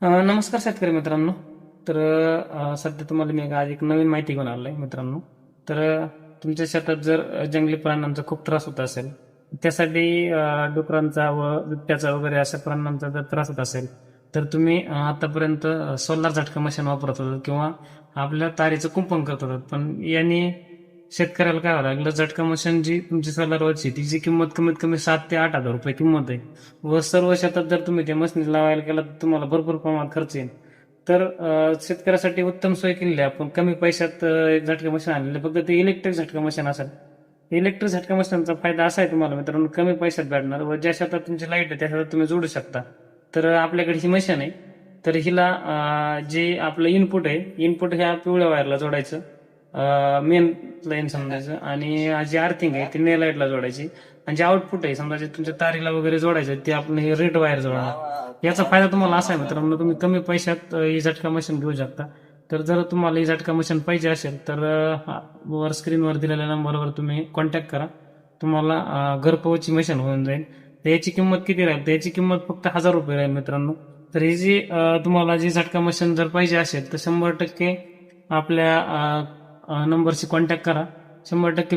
नमस्कार शेतकरी मित्रांनो. तर सध्या तुम्हाला मी आज एक नवीन माहिती घेऊन आलोय मित्रांनो. तर तुमच्या शेतात जर जंगली प्राण्यांचा खूप त्रास होत असेल, त्यासाठी डुकरांचा व बिबट्याचा वगैरे अशा प्राण्यांचा जर त्रास होत असेल, तर तुम्ही आतापर्यंत सोलार झटका मशीन वापरत होतात किंवा आपल्या तारेचं कुंपण करत होतात. पण याने शेतकऱ्याला काय व्हायला लागलं, झटका मशीन जी तुमची सोलारवरची तिची किंमत कमीत कमी 7 ते 8 हजार रुपये किंमत आहे. व सर्व शेतात जर तुम्ही त्या मशीन लावायला गेला तर तुम्हाला भरपूर प्रमाणात खर्च येईल. तर शेतकऱ्यासाठी उत्तम सोय केलेली आहे आपण. कमी पैशात एक झटका मशीन आणलेलं आहे. फक्त ते इलेक्ट्रिक झटका मशीन असेल. इलेक्ट्रिक झटका मशीनचा फायदा असा आहे तुम्हाला मित्रांनो, कमी पैशात भेटणार व ज्या शेतात तुमची लाईट आहे त्या शेतात तुम्ही जोडू शकता. तर आपल्याकडे ही मशीन आहे. तर हिला जे आपलं इनपुट आहे, इनपुट ह्या पिवळ्या वायरला जोडायचं, मेन लाईन समजायचं, आणि जी अर्थिंग आहे ती ने लाईटला जोडायची, आणि जे आउटपुट आहे समजा जे तुमच्या तारीला वगैरे जोडायचं ते आपण हे रेड वायर जोडणार. याचा फायदा तुम्हाला असा आहे मित्रांनो, तुम्ही कमी पैशात ही झटका मशीन घेऊ शकता. तर जर तुम्हाला ही झटका मशीन पाहिजे असेल तर वर स्क्रीनवर दिलेल्या नंबरवर तुम्ही कॉन्टॅक्ट करा. तुम्हाला घरपोच मशीन होऊन जाईल. तर याची किंमत किती राहील? तर याची किंमत फक्त 1000 रुपये राहील मित्रांनो. तर ही जी तुम्हाला जी झटका मशीन जर पाहिजे असेल तर 100% आपल्या नंबरशी कॉन्टॅक्ट करा. 100%